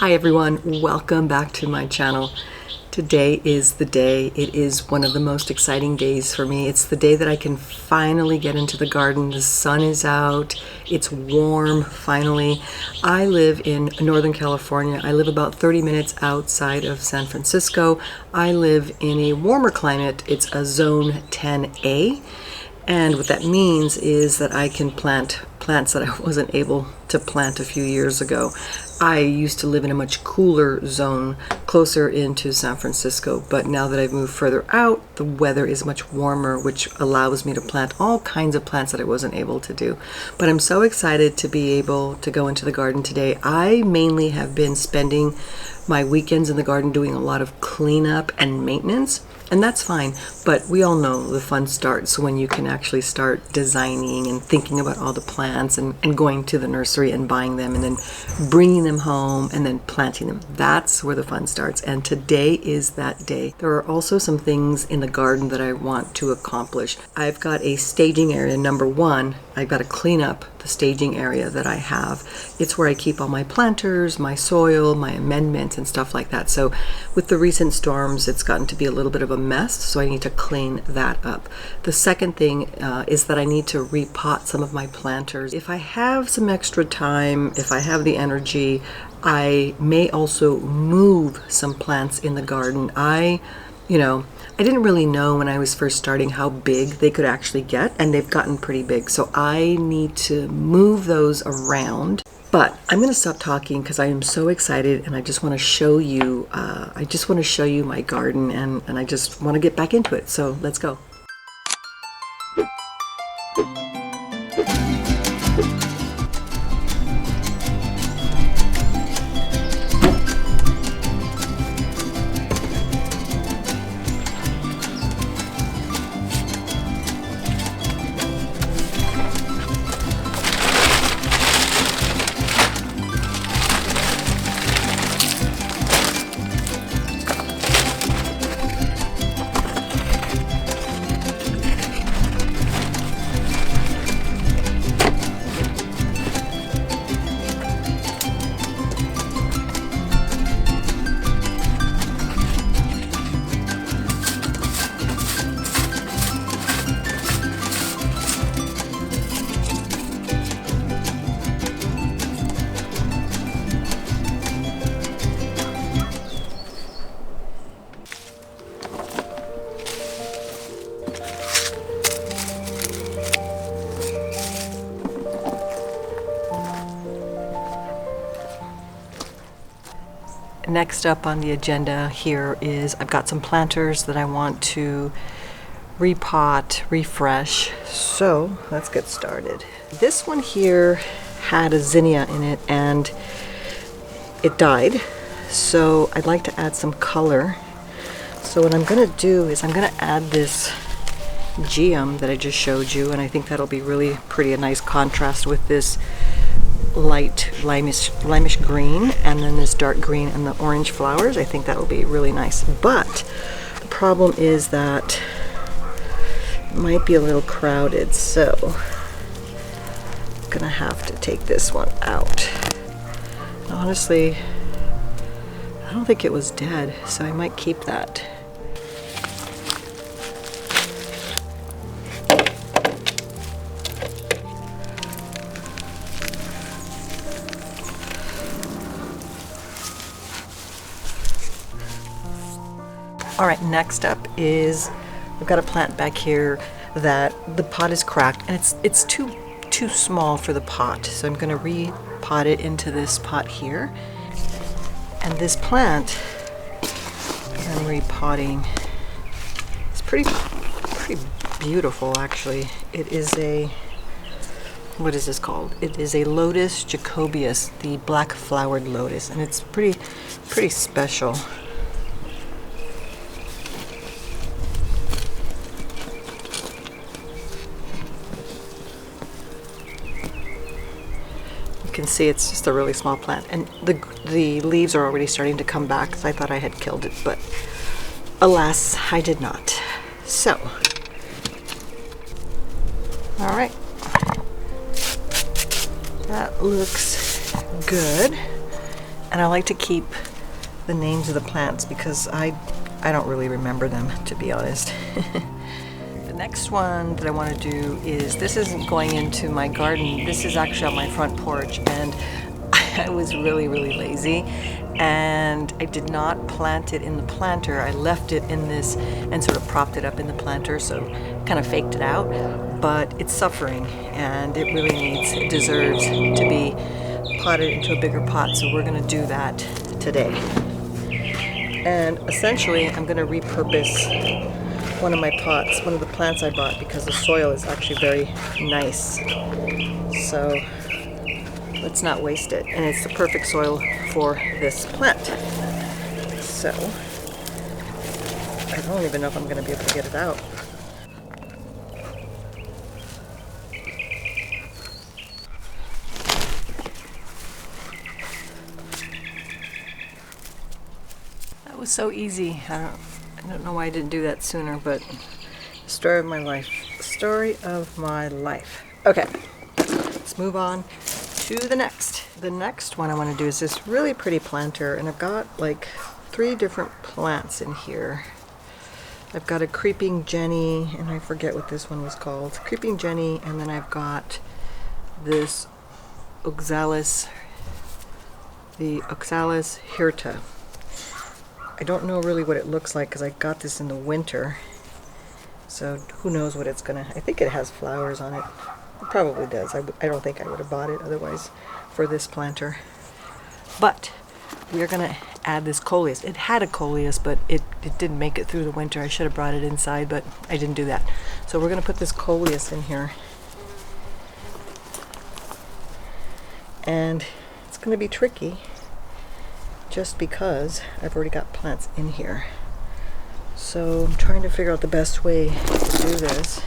Hi everyone, welcome back to my channel. Today is the day. It is one of the most exciting days for me. It's the day that I can finally get into the garden. The sun is out, it's warm finally. I live in Northern California. I live about 30 minutes outside of San Francisco. I live in a warmer climate. It's a zone 10A. And what that means is that I can plant plants that I wasn't able to plant a few years ago. I used to live in a much cooler zone closer into San Francisco, but now that I've moved further out, the weather is much warmer, which allows me to plant all kinds of plants that I wasn't able to do. But I'm so excited to be able to go into the garden today. I mainly have been spending my weekends in the garden doing a lot of cleanup and maintenance. And that's fine, but we all know the fun starts when you can actually start designing and thinking about all the plants and going to the nursery and buying them and then bringing them home and then planting them. That's where the fun starts, and today is that day. There are also some things in the garden that I want to accomplish. I've got a staging area. Number one, I've got to clean up the staging area that I have. It's where I keep all my planters, my soil, my amendments and stuff like that. So with the recent storms, it's gotten to be a little bit of a mess, so I need to clean that up. The second thing is that I need to repot some of my planters. If I have some extra time, if I have the energy, I may also move some plants in the garden. I didn't really know when I was first starting how big they could actually get, and they've gotten pretty big. So I need to move those around. But I'm going to stop talking because I am so excited, and I just want to show you. My garden, and I just want to get back into it. So let's go. Next up on the agenda here is I've got some planters that I want to repot, refresh. So let's get started. This one here had a zinnia in it and it died. So I'd like to add some color. So what I'm going to do is I'm going to add this geum that I just showed you, and I think that'll be really pretty, a nice contrast with this light limeish green and then this dark green and the orange flowers. I think that will be really nice, but the problem is that it might be a little crowded, so I'm gonna have to take this one out. Honestly, I don't think it was dead, so I might keep that. All right, next up is I've got a plant back here that the pot is cracked and it's too small for the pot. So I'm going to repot it into this pot here. And this plant I'm repotting is pretty beautiful actually. It is a, what is this called? It is a Lotus Jacobeus, the black flowered lotus, and it's pretty special. You can see it's just a really small plant, and the leaves are already starting to come back, so I thought I had killed it, but alas, I did not. So, all right, that looks good. And I like to keep the names of the plants because I don't really remember them, to be honest. The next one that I want to do is, this isn't going into my garden, this is actually on my front porch, and I was really lazy and I did not plant it in the planter. I left it in this and sort of propped it up in the planter, so kind of faked it out, but it's suffering and it deserves to be potted into a bigger pot, so we're going to do that today. And essentially I'm going to repurpose one of my pots, one of the plants I bought, because the soil is actually very nice, so let's not waste it, and it's the perfect soil for this plant. So I don't even know if I'm going to be able to get it out. That was so easy. I don't know why I didn't do that sooner, but story of my life. Story of my life. Okay, let's move on to the next. The next one I want to do is this really pretty planter, and I've got like 3 different plants in here. I've got a creeping Jenny, and I forget what this one was called. Creeping Jenny, and then I've got this Oxalis, the Oxalis hirta. I don't know really what it looks like because I got this in the winter, so who knows what it's gonna. I think it has flowers on it. It probably does. I don't think I would have bought it otherwise for this planter. But we are going to add this coleus. It had a coleus, but it didn't make it through the winter. I should have brought it inside, but I didn't do that. So we're going to put this coleus in here. And it's going to be tricky just because I've already got plants in here. So I'm trying to figure out the best way to do this.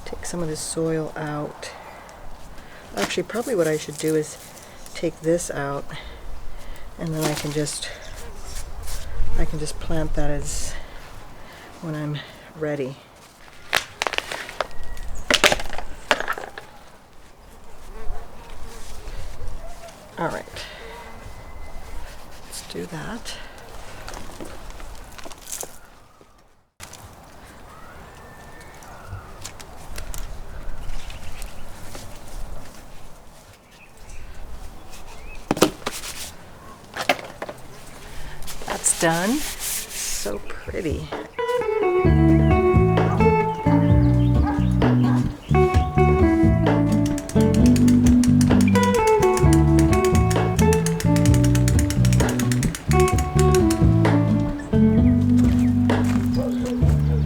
Take some of this soil out. Actually, probably what I should do is take this out, and then I can just plant that as when I'm ready. All right, let's do that. That's done. So pretty.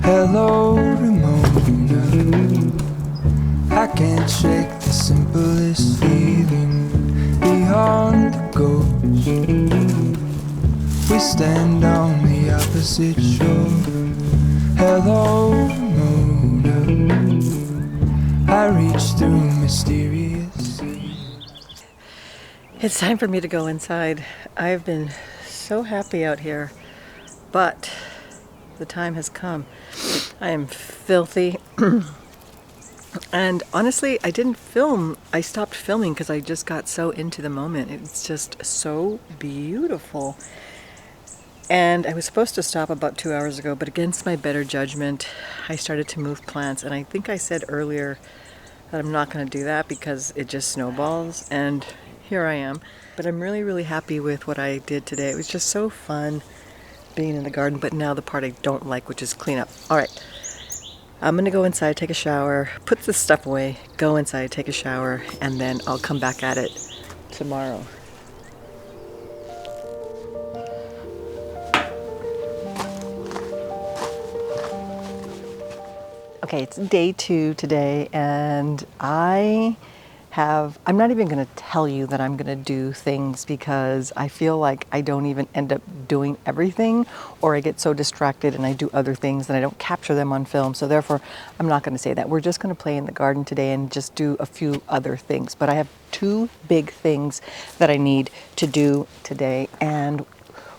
Hello, Ramona. I can't shake the simplest feeling beyond the ghost. We stand on the opposite shore. Hello, Ramona. I reach through mysterious seas. It's time for me to go inside. I've been so happy out here, but the time has come. I am filthy. And honestly, I didn't film. I stopped filming because I just got so into the moment. It's just so beautiful. And I was supposed to stop about 2 hours ago, but against my better judgment, I started to move plants. And I think I said earlier that I'm not going to do that because it just snowballs. And here I am. But I'm really happy with what I did today. It was just so fun being in the garden. But now the part I don't like, which is clean up. All right. I'm going to go inside, take a shower, put this stuff away, go inside, take a shower, and then I'll come back at it tomorrow. Okay, it's day 2 today, and I'm not even going to tell you that I'm going to do things because I feel like I don't even end up doing everything, or I get so distracted and I do other things and I don't capture them on film. So therefore, I'm not going to say that. We're just going to play in the garden today and just do a few other things. But I have 2 big things that I need to do today, and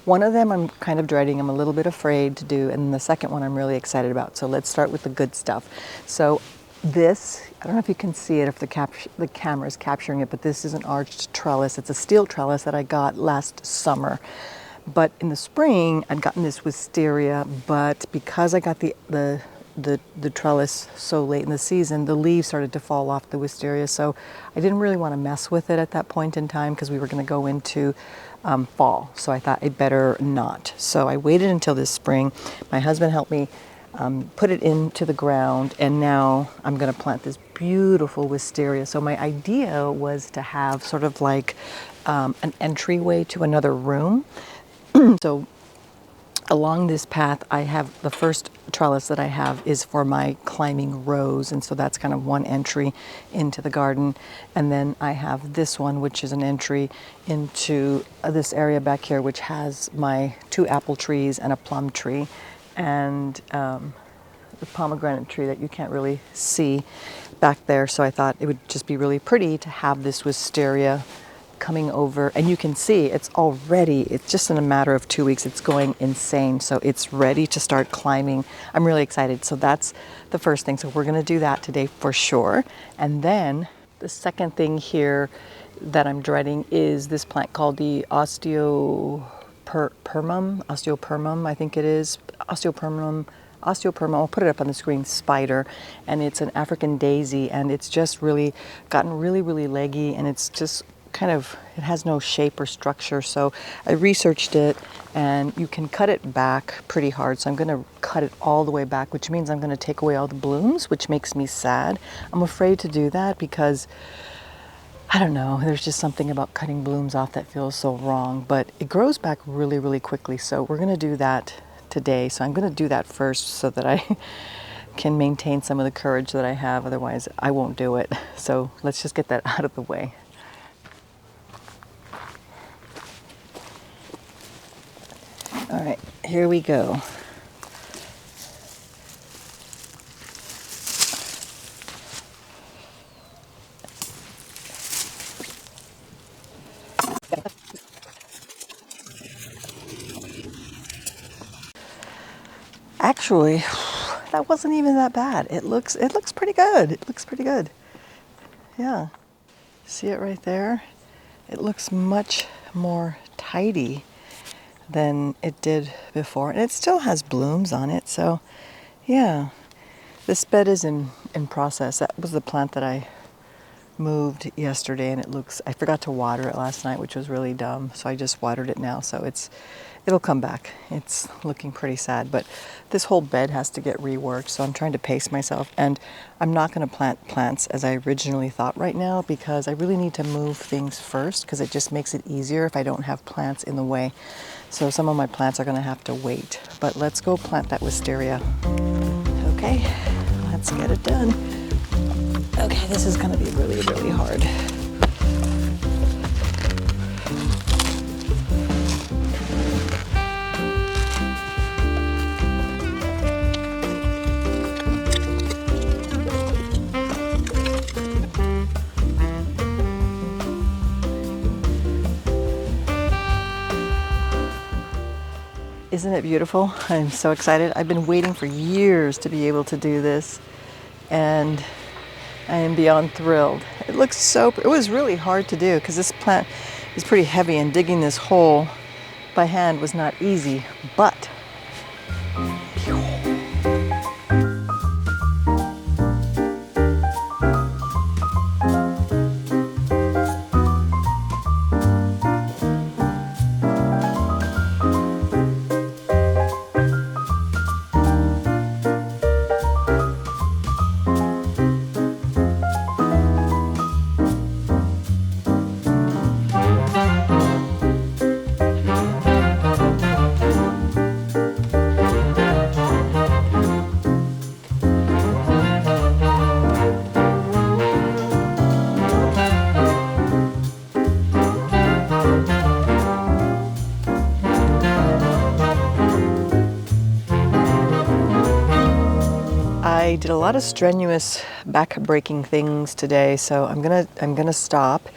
one of them I'm kind of dreading, I'm a little bit afraid to do, and the second one I'm really excited about. So let's start with the good stuff. So this I don't know if you can see it, if the camera is capturing it, but this is an arched trellis. It's a steel trellis that I got last summer. But in the spring, I'd gotten this wisteria, but because I got the trellis so late in the season, the leaves started to fall off the wisteria. So I didn't really want to mess with it at that point in time because we were going to go into fall. So I thought I'd better not. So I waited until this spring. My husband helped me put it into the ground, and now I'm going to plant this beautiful wisteria. So my idea was to have sort of like an entryway to another room. So along this path, I have the first trellis that I have is for my climbing rose, and so that's kind of one entry into the garden. And then I have this one, which is an entry into this area back here, which has my 2 apple trees and a plum tree, and the pomegranate tree that you can't really see back there. So I thought it would just be really pretty to have this wisteria coming over, and you can see it's just in a matter of 2 weeks, it's going insane. So it's ready to start climbing. I'm really excited. So that's the first thing. So we're going to do that today for sure. And then the second thing here that I'm dreading is this plant called the osteopermum, I think it is. Osteopermum, I'll put it up on the screen, spider, and it's an African daisy, and it's just really gotten really leggy, and it's just it has no shape or structure. So I researched it, and you can cut it back pretty hard. So I'm going to cut it all the way back, which means I'm going to take away all the blooms, which makes me sad. I'm afraid to do that because, I don't know, there's just something about cutting blooms off that feels so wrong, but it grows back really quickly. So we're going to do that today. So I'm going to do that first so that I can maintain some of the courage that I have. Otherwise, I won't do it. So let's just get that out of the way. All right, here we go. Actually, that wasn't even that bad. It looks pretty good. It looks pretty good. Yeah. See it right there? It looks much more tidy than it did before, and it still has blooms on it. So yeah, this bed is in process. That was the plant that I moved yesterday, and I forgot to water it last night, which was really dumb, so I just watered it now. So it'll come back. It's looking pretty sad, but this whole bed has to get reworked, so I'm trying to pace myself, and I'm not going to plant plants as I originally thought right now because I really need to move things first because it just makes it easier if I don't have plants in the way. So some of my plants are going to have to wait, but let's go plant that wisteria. Okay, let's get it done. Okay, this is going to be really hard. Isn't it beautiful? I'm so excited. I've been waiting for years to be able to do this, and I am beyond thrilled. It was really hard to do because this plant is pretty heavy, and digging this hole by hand was not easy, but I did a lot of strenuous back-breaking things today, so I'm gonna stop.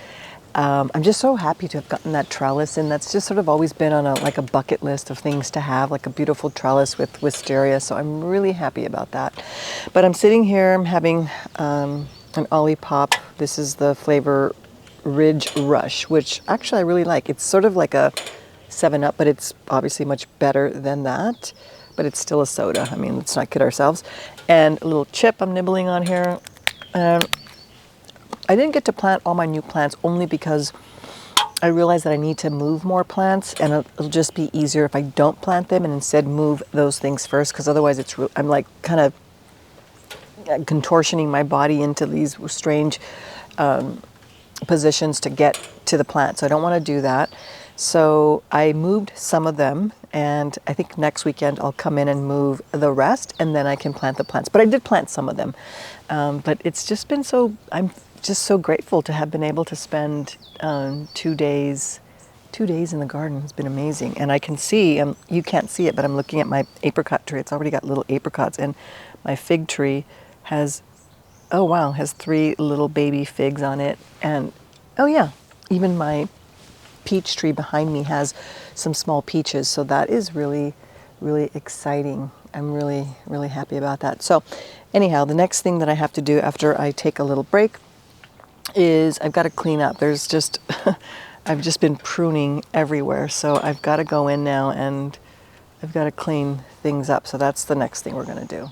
I'm just so happy to have gotten that trellis in. That's just sort of always been on a bucket list of things to have, like a beautiful trellis with wisteria. So I'm really happy about that. But I'm sitting here. I'm an Olipop. This is the flavor Ridge Rush, which actually I really like. It's sort of like a 7-Up, but it's obviously much better than that. But it's still a soda. I mean, let's not kid ourselves. And a little chip I'm nibbling on here. I didn't get to plant all my new plants only because I realized that I need to move more plants, and it'll just be easier if I don't plant them and instead move those things first, because otherwise I'm like kind of contortioning my body into these strange positions to get to the plant. So I don't want to do that. So I moved some of them, and I think next weekend I'll come in and move the rest, and then I can plant the plants. But I did plant some of them. But it's just been I'm just so grateful to have been able to spend 2 days in the garden. It's been amazing. And I can see, you can't see it, but I'm looking at my apricot tree. It's already got little apricots, and my fig tree has 3 little baby figs on it. And oh yeah, even my peach tree behind me has some small peaches. So that is really, really exciting. I'm really, really happy about that. So anyhow, the next thing that I have to do after I take a little break is I've got to clean up. There's just, I've just been pruning everywhere. So I've got to go in now and I've got to clean things up. So that's the next thing we're going to do.